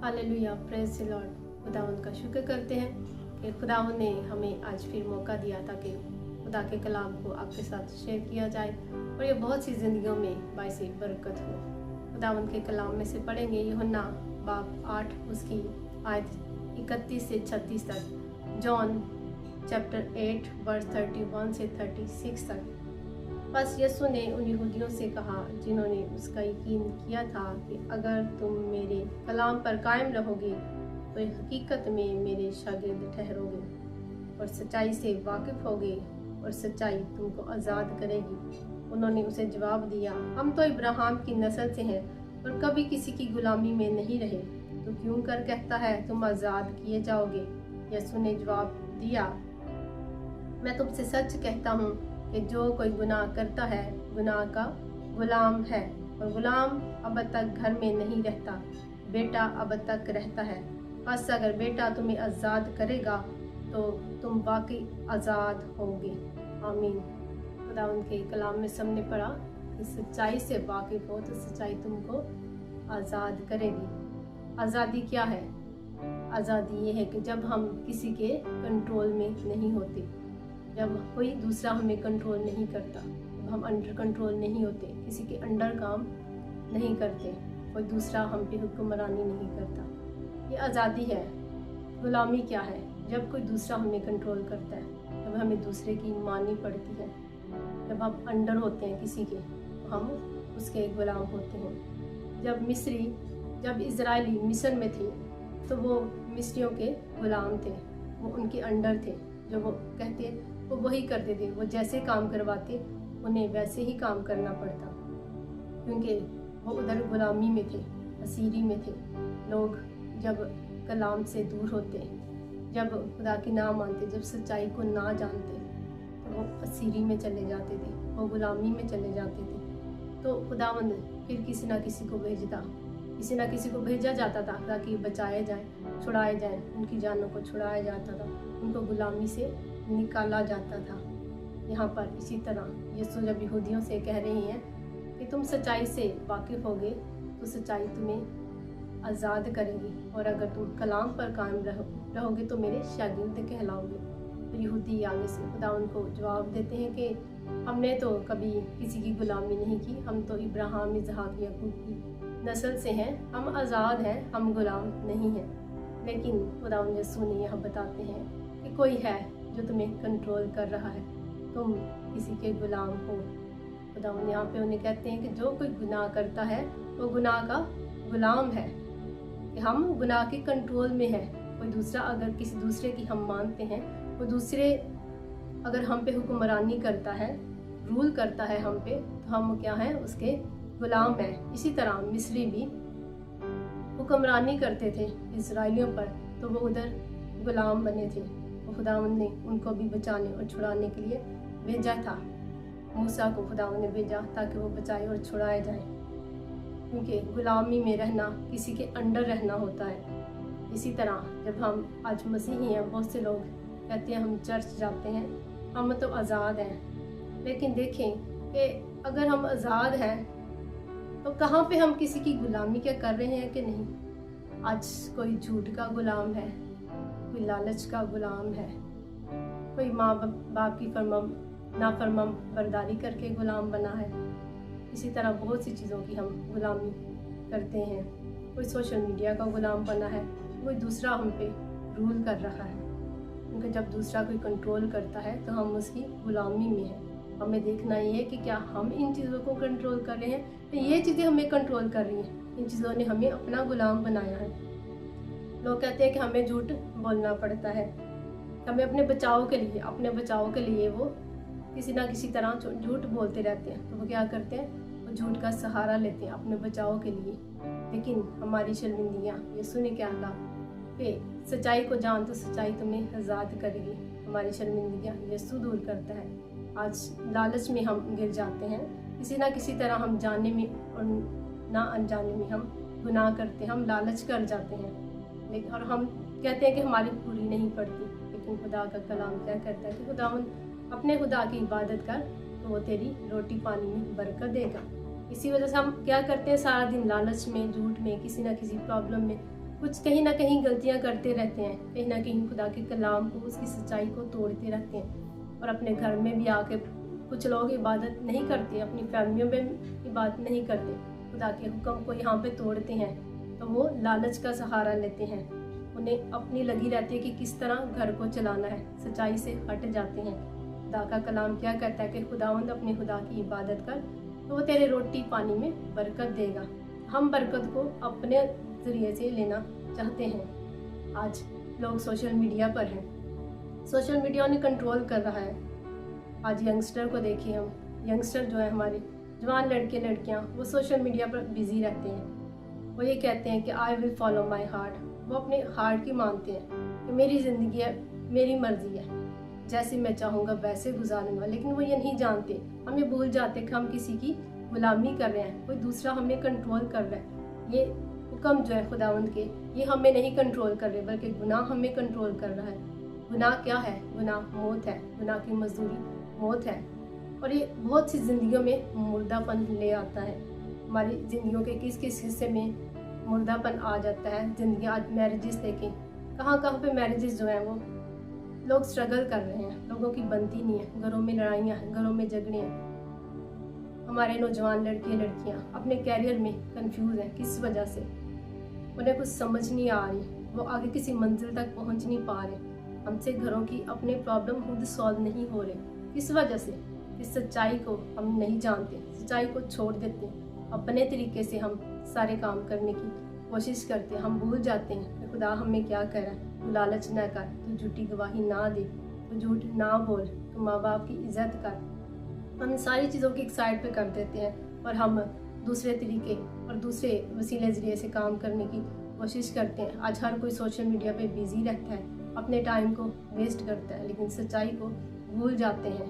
Hallelujah, praise the Lord. खुदावंद का शुक्र करते हैं कि खुदावंद ने हमें आज फिर मौका दिया ताकि खुदा के कलाम को आपके साथ शेयर किया जाए और ये बहुत सी ज़िंदगियों में बाइस बरकत हो। खुदावंद के कलाम में से पढ़ेंगे यूहन्ना बाब 8 उसकी आयत 31 से 36 तक, जॉन चैप्टर 8 वर्स 31 से 36 तक। बस यीशु ने उन यहूदियों से कहा जिन्होंने उसका यकीन किया था कि अगर तुम मेरे कलाम पर कायम रहोगे तो हकीकत में मेरे शागिर्द ठहरोगे और सच्चाई से वाकिफ होगे और सच्चाई तुमको आज़ाद करेगी। उन्होंने उसे जवाब दिया, हम तो इब्राहिम की नस्ल से हैं और कभी किसी की गुलामी में नहीं रहे, तो क्यों कर कहता है तुम आज़ाद किए जाओगे। यीशु ने जवाब दिया, मैं तुमसे सच कहता हूँ कि जो कोई गुनाह करता है गुनाह का गुलाम है, और गुलाम अब तक घर में नहीं रहता, बेटा अब तक रहता है। बस अगर बेटा तुम्हें आज़ाद करेगा तो तुम वाकई आज़ाद होगे। आमीन। खुदावंद के कलाम में सबने पढ़ा कि सच्चाई से वाकिफ हो तो सच्चाई तुमको आज़ाद करेगी। आज़ादी क्या है? आज़ादी ये है कि जब हम किसी के कंट्रोल में नहीं होते, जब कोई दूसरा हमें कंट्रोल नहीं करता, जब हम अंडर कंट्रोल नहीं होते, किसी के अंडर काम नहीं करते, कोई दूसरा हम पे हुक्मरानी नहीं करता, ये आज़ादी है। गुलामी क्या है? जब कोई दूसरा हमें कंट्रोल करता है, जब हमें दूसरे की माननी पड़ती है, जब हम अंडर होते हैं किसी के, तो हम उसके गुलाम होते हैं। जब इजराइली मिस्र में थे तो वो मिस्रियों के गुलाम थे, वो उनके अंडर थे। जो वो कहते वो वही करते थे, वो जैसे काम करवाते उन्हें वैसे ही काम करना पड़ता, क्योंकि वो उधर गुलामी में थे, असीरी में थे। लोग जब कलाम से दूर होते, जब खुदा की ना मानते, जब सच्चाई को ना जानते, तो वो असीरी में चले जाते थे, वो गुलामी में चले जाते थे। तो खुदावंद फिर किसी ना किसी को भेजा जाता था ताकि बचाए जाए, छुड़ाए जाए, उनकी जानों को छुड़ाया जाता था, उनको गुलामी से निकाला जाता था। यहाँ पर इसी तरह यीशु जब यहूदियों से कह रही हैं कि तुम सच्चाई से वाकिफ होगे तो सच्चाई तुम्हें आज़ाद करेगी, और अगर तुम कलाम पर कायम रहोगे तो मेरे शागिर्द कहलाओगे। तो यहूदी आगे से खुदा उनको जवाब देते हैं कि हमने तो कभी किसी की गुलामी नहीं की, हम तो इब्राहिम, इसहाक, याकूब की नस्ल से हैं, हम आज़ाद हैं, हम गुलाम नहीं हैं। लेकिन खुदा यीशु ने यह बताते हैं कि कोई है जो तुम्हें कंट्रोल कर रहा है, तुम किसी के गुलाम हो। खुदा यहाँ पे उन्हें कहते हैं कि जो कोई गुनाह करता है वो गुनाह का गुलाम है, कि हम गुनाह के कंट्रोल में हैं। कोई दूसरा अगर किसी दूसरे की हम मानते हैं, वो दूसरे अगर हम पे हुक्मरानी करता है, रूल करता है हम पे, तो हम क्या हैं? उसके गुलाम हैं। इसी तरह मिस्री भी हुक्मरानी करते थे इजराइलियों पर, तो वो उधर गुलाम बने थे। खुदावंद ने उनको भी बचाने और छुड़ाने के लिए भेजा था। मूसा को खुदावंद ने भेजा ताकि वो बचाए और छुड़ाए जाए, क्योंकि गुलामी में रहना किसी के अंडर रहना होता है। इसी तरह जब हम आज मसीही हैं, बहुत से लोग कहते हैं हम चर्च जाते हैं, हम तो आज़ाद हैं। लेकिन देखें कि अगर हम आज़ाद हैं तो कहाँ पे हम किसी की गुलामी क्या कर रहे हैं कि नहीं। आज कोई झूठ का गुलाम है, कोई लालच का गुलाम है, कोई माँ बाप की नाफरमान बर्दारी करके गुलाम बना है। इसी तरह बहुत सी चीज़ों की हम गुलामी करते हैं। कोई सोशल मीडिया का गुलाम बना है, कोई दूसरा हम पे रूल कर रहा है, क्योंकि जब दूसरा कोई कंट्रोल करता है तो हम उसकी गुलामी में हैं। हमें देखना ये है कि क्या हम इन चीज़ों को कंट्रोल कर रहे हैं, तो ये चीज़ें हमें कंट्रोल कर रही हैं। इन चीज़ों ने हमें अपना गुलाम बनाया है। लोग कहते हैं कि हमें झूठ बोलना पड़ता है, हमें अपने बचाव के लिए वो किसी ना किसी तरह झूठ बोलते रहते हैं। तो वो क्या करते हैं? वो झूठ का सहारा लेते हैं अपने बचाव के लिए। लेकिन हमारी शर्मिंदियाँ, यीशु ने क्या कहा कि सच्चाई को जान तो सच्चाई तुम्हें आज़ाद करेगी। हमारी शर्मिंदियाँ यीशु दूर करता है। आज लालच में हम गिर जाते हैं, किसी ना किसी तरह हम जाने में और ना अनजाने में हम गुनाह करते हैं, हम लालच कर जाते हैं। लेकिन और हम कहते हैं कि हमारी पूरी नहीं पड़ती, लेकिन खुदा का कलाम क्या कहता है कि खुदावंद अपने खुदा की इबादत कर तो वो तेरी रोटी पानी में बरकत देगा। इसी वजह से हम क्या करते हैं? सारा दिन लालच में, झूठ में, किसी ना किसी प्रॉब्लम में कुछ कहीं ना कहीं गलतियां करते रहते हैं, कहीं ना कहीं खुदा के कलाम को, उसकी सच्चाई को तोड़ते रहते हैं। और अपने घर में भी आके कुछ लोग इबादत नहीं करते, अपनी फैमिलियों में इबादत नहीं करते, खुदा के हुक्म को यहाँ पे तोड़ते हैं। तो वो लालच का सहारा लेते हैं, उन्हें अपनी लगी रहती है कि किस तरह घर को चलाना है, सच्चाई से हट जाते हैं। खुदा का कलाम क्या कहता है कि खुदावंद अपने खुदा की इबादत कर तो वो तेरे रोटी पानी में बरकत देगा। हम बरकत को अपने जरिए से लेना चाहते हैं। आज लोग सोशल मीडिया पर हैं, सोशल मीडिया उन्हें कंट्रोल कर रहा है। आज यंगस्टर को देखिए, हम यंगस्टर जो है हमारे जवान लड़के लड़कियां, वो सोशल मीडिया पर बिजी रहते हैं। वो ये कहते हैं कि I will follow my heart, वो अपने हार्ट की मानते हैं कि मेरी ज़िंदगी है, मेरी मर्जी है, जैसे मैं चाहूँगा वैसे गुजारूंगा। लेकिन वो ये नहीं जानते, हम ये भूल जाते कि हम किसी की गुलामी कर रहे हैं, कोई दूसरा हमें कंट्रोल कर रहा है। ये हुक्म जो है खुदावंद के, ये हमें नहीं कंट्रोल कर रहे, बल्कि गुनाह हमें कंट्रोल कर रहा है। गुनाह क्या है? गुनाह मौत है, गुनाह की मजदूरी मौत है। और ये बहुत सी जिंदगियों में मुर्दापन ले आता है। हमारी जिंदगियों के किस किस हिस्से में मुर्दापन आ जाता है। जिंदगी आज मैरिजेस देखें, कहाँ कहाँ पे मैरिजेस जो है वो लोग स्ट्रगल कर रहे हैं, लोगों की बनती नहीं है, घरों में लड़ाइयाँ हैं, घरों में झगड़े हैं। हमारे नौजवान लड़के लड़कियाँ अपने कैरियर में कंफ्यूज हैं, किस वजह से? उन्हें कुछ समझ नहीं आ रही, वो आगे किसी मंजिल तक पहुँच नहीं पा रहे। हमसे घरों की अपने प्रॉब्लम खुद सॉल्व नहीं हो रहे, किस वजह से? इस सच्चाई को हम नहीं जानते, सच्चाई को छोड़ देते हैं, अपने तरीके से हम सारे काम करने की कोशिश करते हैं। हम भूल जाते हैं कि खुदा हमें क्या कह रहा है, तू लालच न कर, तू झूठी गवाही ना दे, तू झूठ ना बोल, तू माँ बाप की इज्जत कर। हम सारी चीज़ों की एक साइड पे कर देते हैं और हम दूसरे तरीके और दूसरे वसीले जरिए से काम करने की कोशिश करते हैं। आज हर कोई सोशल मीडिया पे बिजी रहता है, अपने टाइम को वेस्ट करता है, लेकिन सच्चाई को भूल जाते हैं।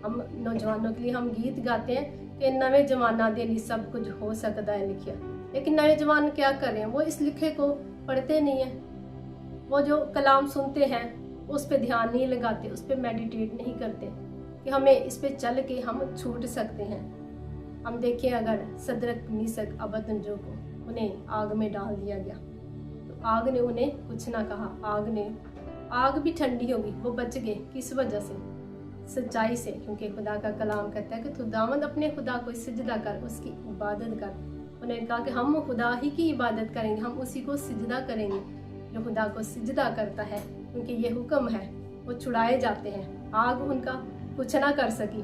हम नौजवानों के लिए हम गीत गाते हैं कि नवे जमाना दे लिए सब कुछ हो सकता है लिखिया, लेकिन नए जवान क्या करें? वो इस लिखे को पढ़ते नहीं है, वो जो कलाम सुनते हैं उस पर ध्यान नहीं लगाते, उस पर मेडिटेट नहीं करते कि हमें इस पे चल के हम छूट सकते हैं। हम देखें, अगर सदरक मीसक अबदनजो को उन्हें आग में डाल दिया गया तो आग ने उन्हें कुछ ना कहा, आग भी ठंडी होगी, वो बच गए। किस वजह से? सच्चाई से, क्योंकि खुदा का कलाम कहता है कि खुदावंद अपने खुदा को सिजदा कर, उसकी इबादत कर। उन्होंने कहा कि हम खुदा ही की इबादत करेंगे, हम उसी को सिजदा करेंगे। जो खुदा को सिजदा करता है, क्योंकि ये हुक्म है, वो छुड़ाए जाते हैं। आग उनका कुछ ना कर सकी,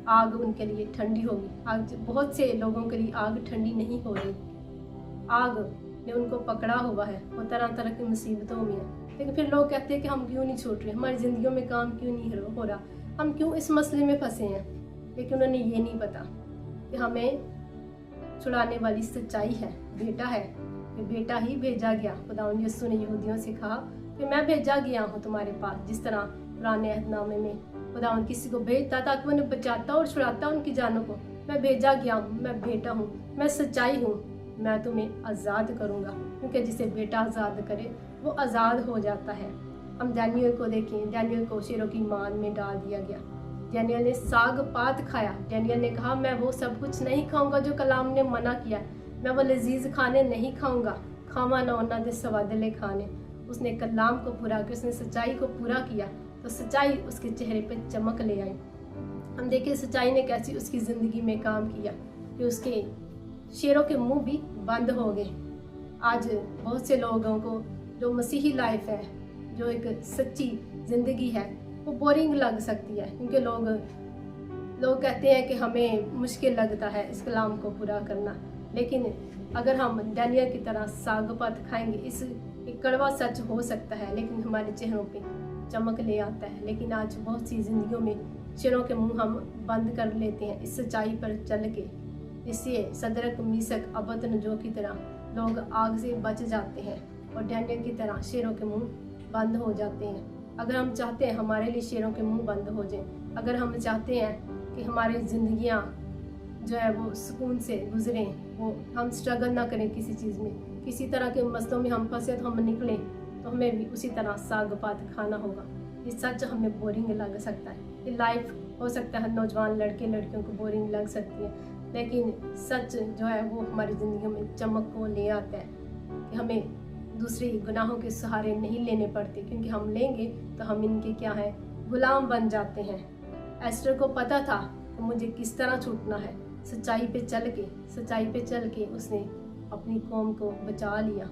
आग उनके लिए ठंडी होगी। आग बहुत से लोगों के लिए आग ठंडी नहीं हो रही, आग ने उनको पकड़ा हुआ है, वो तरह तरह की मुसीबतों में है। लेकिन फिर लोग कहते हैं कि हम क्यों नहीं छूट रहे, हमारी जिंदगियों में काम क्यों नहीं हो रहा, हम क्यों इस मसले में फंसे हैं। लेकिन उन्हें ये नहीं पता कि हमें छुड़ाने वाली सच्चाई है, बेटा है, कि बेटा ही भेजा गया। खुदावंद यीशु ने यहूदियों से कहा कि मैं भेजा गया हूँ तुम्हारे पास। जिस तरह पुराने अहदनामे में खुदावंद किसी को भेजता ताकि उन्हें बचाता और छुड़ाता उनकी जानों को, मैं भेजा गया हूँ, मैं बेटा हूँ, मैं सच्चाई हूँ, मैं तुम्हें आज़ाद करूँगा। क्योंकि जिसे बेटा आज़ाद करे वो आज़ाद हो जाता है। हम डैनियल को देखें, डैनियल को शेरों की मान में डाल दिया गया। डैनियल ने साग पात खाया। डैनियल ने कहा मैं वो सब कुछ नहीं खाऊंगा जो कलाम ने मना किया, मैं वो लजीज खाने नहीं खाऊंगा, खावा ना होना दे सवादले खाने। उसने कलाम को पूरा किया, उसने सच्चाई को पूरा किया, तो सच्चाई उसके चेहरे पे चमक ले आई। हम देखें सच्चाई ने कैसी उसकी ज़िंदगी में काम किया कि उसके शेरों के मुंह भी बंद हो गए। आज बहुत से लोगों को जो मसीही लाइफ है, जो एक सच्ची ज़िंदगी है, वो बोरिंग लग सकती है, क्योंकि लोग कहते हैं कि हमें मुश्किल लगता है इस कलाम को पूरा करना। लेकिन अगर हम डैनियल की तरह साग पात खाएंगे, इस एक कड़वा सच हो सकता है लेकिन हमारे चेहरों पे चमक ले आता है। लेकिन आज बहुत सी जिंदगियों में शेरों के मुंह हम बंद कर लेते हैं इस सच्चाई पर चल के। इससे सदरक मीसक अबदनजो की तरह लोग आग से बच जाते हैं और डैनियल की तरह शेरों के मुंह बंद हो जाते हैं। अगर हम चाहते हैं हमारे लिए शेरों के मुंह बंद हो जाएं, अगर हम चाहते हैं कि हमारी ज़िंदगियां जो है वो सुकून से गुजरें, वो हम स्ट्रगल ना करें किसी चीज़ में, किसी तरह के मसलों में हम फंसे तो हम निकलें, तो हमें भी उसी तरह साग पात खाना होगा। ये सच हमें बोरिंग लग सकता है, ये लाइफ हो सकता है नौजवान लड़के लड़कियों को बोरिंग लग सकती है, लेकिन सच जो है वो हमारी ज़िंदगी में चमक को ले आता है कि हमें दूसरे गुनाहों के सहारे नहीं लेने पड़ते, क्योंकि हम लेंगे तो हम इनके क्या है, गुलाम बन जाते हैं। एस्टर को पता था कि मुझे किस तरह छूटना है। सच्चाई पे चल के उसने अपनी कौम को बचा लिया।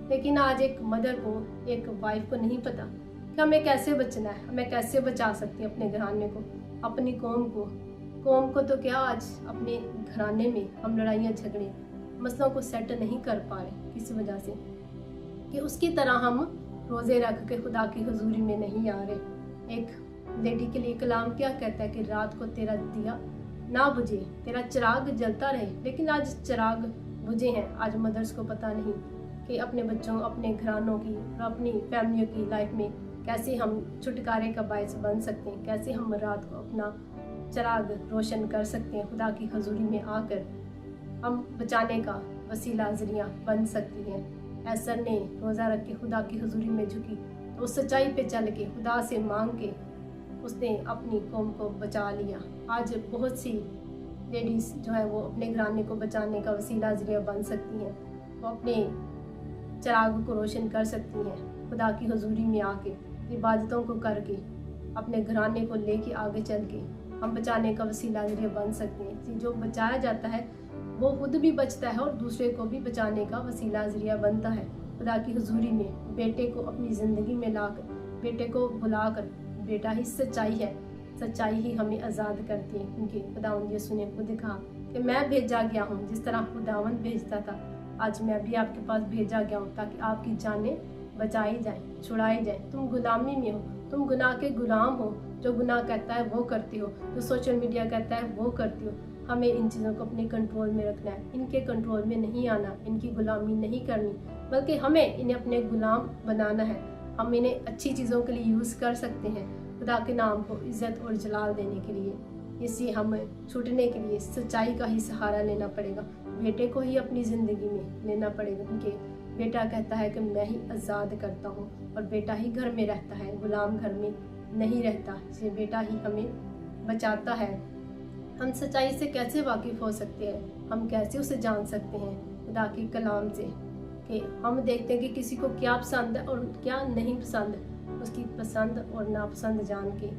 लेकिन आज एक मदर को, एक वाइफ को नहीं पता कि हमें कैसे बचना है, हमें कैसे बचा सकते हैं अपने घराने को, अपनी कौम को तो क्या, आज अपने घराने में हम लड़ाइयाँ झगड़े मसलों को सेट नहीं कर पा रहे किसी वजह से, कि उसकी तरह हम रोज़े रख के खुदा की हुजूरी में नहीं आ रहे। एक लेडी के लिए कलाम क्या कहता है कि रात को तेरा दिया ना बुझे, तेरा चिराग जलता रहे। लेकिन आज चिराग बुझे हैं। आज मदर्स को पता नहीं कि अपने बच्चों, अपने घरानों की और अपनी फैमिलियों की लाइफ में कैसे हम छुटकारे का बायस बन सकते हैं, कैसे हम रात को अपना चिराग रोशन कर सकते हैं। खुदा की हुजूरी में आकर हम बचाने का वसीला ज़रिया बन सकती हैं। एस्तर ने रोज़ा रख के खुदा की हुजूरी में झुकी, तो उस सच्चाई पे चल के खुदा से मांग के उसने अपनी कौम को बचा लिया। आज बहुत सी लेडीज़ जो है वो अपने घराने को बचाने का वसीला ज़रिया बन सकती हैं। वो अपने चिराग को रोशन कर सकती हैं। खुदा की हुजूरी में आके इबादतों को करके अपने घराने को लेके आगे चल के हम बचाने का वसीला ज़रिया बन सकते हैं। जो बचाया जाता है वो खुद भी बचता है और दूसरे को भी बचाने का वसीला ज़रिया बनता है। खुदा की हुजूरी में बेटे को अपनी ज़िंदगी में लाकर, बेटे को बुलाकर, बेटा ही सच्चाई है, सच्चाई ही हमें आज़ाद करती है। क्योंकि खुदावंद यीशु ने खुद कहा कि मैं भेजा गया हूँ, जिस तरह खुदावंद भेजता था आज मैं भी आपके पास भेजा गया हूँ, ताकि आपकी जानें बचाई जाए, छुड़ाई जाए। तुम गुलामी में हो, तुम गुनाह के गुलाम हो। जो गुनाह कहता है वो करती हो, जो सोशल मीडिया कहता है वो करती हो। हमें इन चीज़ों को अपने कंट्रोल में रखना है, इनके कंट्रोल में नहीं आना, इनकी गुलामी नहीं करनी, बल्कि हमें इन्हें अपने गुलाम बनाना है। हम इन्हें अच्छी चीज़ों के लिए यूज़ कर सकते हैं, खुदा के नाम को इज़्ज़त और जलाल देने के लिए। इससे हमें छूटने के लिए सच्चाई का ही सहारा लेना पड़ेगा, बेटे को ही अपनी ज़िंदगी में लेना पड़ेगा। क्योंकि बेटा कहता है कि मैं ही आज़ाद करता हूँ, और बेटा ही घर में रहता है, गुलाम घर में नहीं रहता। इसलिए बेटा ही हमें बचाता है। हम सच्चाई से कैसे वाकिफ़ हो सकते हैं, हम कैसे उसे जान सकते हैं? खुदा के कलाम से, कि हम देखते हैं कि किसी को क्या पसंद है और क्या नहीं पसंद, उसकी पसंद और नापसंद जान के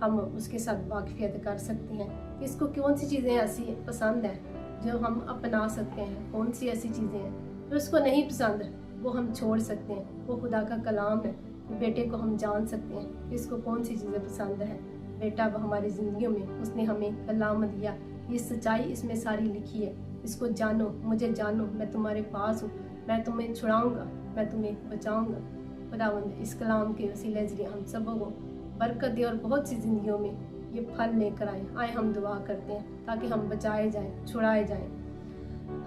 हम उसके साथ वाकिफियत कर सकते हैं कि इसको कौन सी चीज़ें ऐसी पसंद हैं जो हम अपना सकते हैं, कौन सी ऐसी चीज़ें हैं जो उसको नहीं पसंद वो हम छोड़ सकते हैं। वो खुदा का कलाम है। बेटे को हम जान सकते हैं कि इसको कौन सी चीज़ें पसंद है। बेटा वो हमारी ज़िंदगी में उसने हमें कलाम दिया, ये सच्चाई इसमें सारी लिखी है। इसको जानो, मुझे जानो, मैं तुम्हारे पास हूँ, मैं तुम्हें छुड़ाऊँगा, मैं तुम्हें बचाऊँगा। खुदावंद इस कलाम के वसीले ज़रिए हम सबों को बरकत दे और बहुत सी ज़िंदगियों में ये फल लेकर आए हम दुआ करते हैं ताकि हम बचाए जाएं, छुड़ाए जाएं।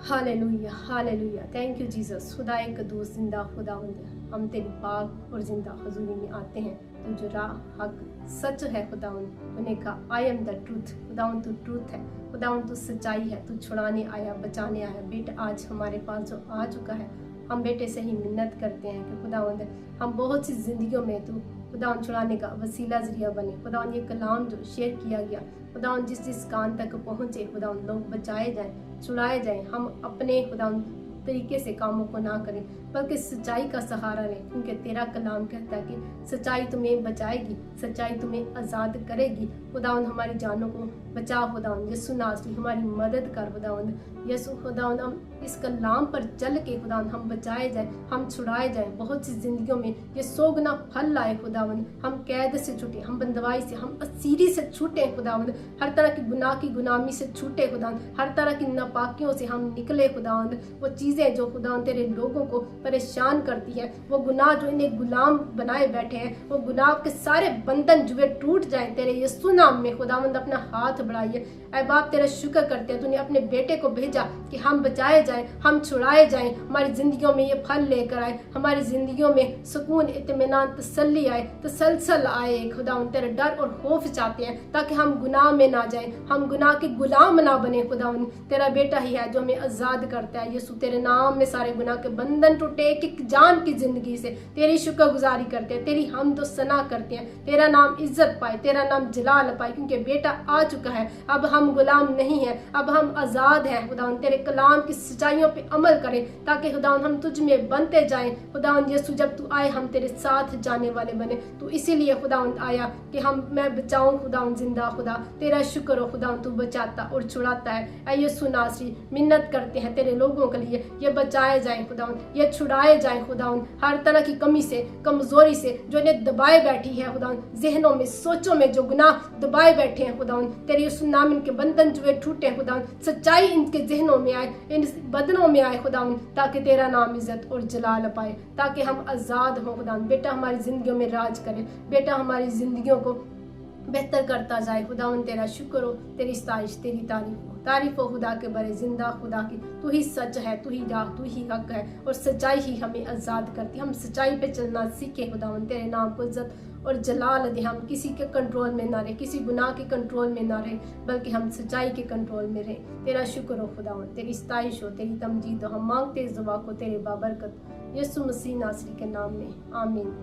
Hallelujah, hallelujah, thank you Jesus. खुदा एक कदूस जिंदा खुदावंद, हम तेरी पाक और जिंदा हुजूरी में आते हैं। तू जो राह, हक, सच है खुदावंद, तूने कहा आई एम द ट्रूथ। खुदावंद तू ट्रूथ है, खुदावंद तू सच्चाई है, तू छुड़ाने आया, बचाने आया। बेटा आज हमारे पास जो आ चुका है, हम बेटे से ही मिन्नत करते हैं कि खुदावंद हम बहुत सी जिंदगियों में तू खुदावंद छुड़ाने का वसीला ज़रिया बने। खुदावंद ये कलाम जो शेयर किया गया, खुदावंद जिस कान तक पहुँचे, खुदावंद लोग बचाए जाएं, छुड़ाए जाएं। हम अपने खुदावंद तरीके से कामों को ना करें, बल्कि सच्चाई का सहारा लें। क्योंकि तेरा कलाम कहता है कि सच्चाई तुम्हें बचाएगी, सच्चाई तुम्हें आज़ाद करेगी। खुदावंद हमारी जानों को बचा, खुदावंद यीशु नासरी हमारी मदद कर। खुदावंद यीशु, खुदावंद हम इस कलाम पर चल के खुदावंद हम बचाए जाएं, हम छुड़ाए जाएं। बहुत सी जिंदगियों में ये 100 गुना फल लाए खुदावंद। हम कैद से छूटे, हम बंदवाई से, हम असीरी से छूटे खुदावंद। हर तरह की गुनाह की गुलामी से छूटे खुदावंद। हर तरह की नापाकियों से हम निकले खुदावंद। वो चीज़ें जो खुदावंद तेरे लोगों को परेशान करती है, वो गुनाह जो इन्हें गुलाम बनाए बैठे हैं, वो गुनाह के सारे बंधन जुए टूट जाएं तेरे यीशु नाम में। खुदावंद अपना हाथ बढ़ाइए। ऐ बाप तेरा शुक्र करते हैं, तूने अपने बेटे को भेजा कि हम बचाए जाएं, हम छुड़ाए जाएं, हमारी जिंदगियों में ये फल लेकर आए, हमारी जिंदगियों में सुकून, इत्मीनान, तसल्ली आए, तसलसल आए। खुदावंद तेरे डर और खौफ चाहते हैं ताकि हम गुनाह में ना जाएं, हम गुनाह के गुलाम ना बने। खुदावंद तेरा बेटा ही है जो हमें आज़ाद करता है। यीशु तेरे नाम में सारे गुनाह के बंधन टूटे, एक जान की जिंदगी से तेरी शुक्रगुजारी करते हैं, तेरी हमदो सना करते हैं, तेरा नाम इज्जत पाए, तेरा नाम जलाल पाए। क्योंकि बेटा आ चुका है, अब हम गुलाम नहीं है, अब हम आज़ाद हैं। खुदावन, तेरे कलाम की सच्चाइयों पे अमल करें, ताकि खुदावन हम तुझ में बनते जाएं। खुदावन यीशु, जब तू आए हम तेरे साथ जाने वाले बने। तू इसीलिए खुदावन आया कि मैं बचाऊं खुदावन, जिंदा खुदा तेरा शुक्र हो खुदावन, तू बचाता और छुड़ाता है। ऐ यीशु नासरी, मिन्नत करते हैं तेरे लोगों के लिए, ये बचाए जाए खुदावन, ये छुड़ाए जाए खुदावन, हर तरह की कमी से, कमजोरी से जो इन्हें दबाए बैठी है खुदावन, जहनों में, सोचों में जो गुनाह दबाए बैठे हैं खुदावन, तेरे यीशु नाम इनके बंधन जो है टूटे खुदावन, सच्चाई इनके जहनों में आए, इन बदनों में आए खुदावन, ताकि तेरा नाम इज्जत और जलाल पाए, ताकि हम आजाद हों खुदावन। बेटा हमारी जिंदगियों में राज करे, बेटा हमारी जिंदगियों को बेहतर करता जाए खुदावन। तेरा शुक्र हो, तेरी साइश, तेरी तारीफ हो खुदा के बड़े जिंदा खुदा की। तू ही सच है, तू ही राह, तू ही हक है, और सच्चाई ही हमें आज़ाद करती। हम सच्चाई पे चलना सीखे खुदावन, तेरे नाम को इज्जत और जलाल दे। हम किसी के कंट्रोल में ना रहे, किसी गुनाह के कंट्रोल में ना रहे, बल्कि हम सच्चाई के कंट्रोल में रहे। तेरा शुक्र हो खुदावन, तेरी सताइश हो, तेरी तमजीद हो। हम मांगते इस दुआ को तेरे बाबरकत यीशु मसीह नासरी के नाम में, आमीन।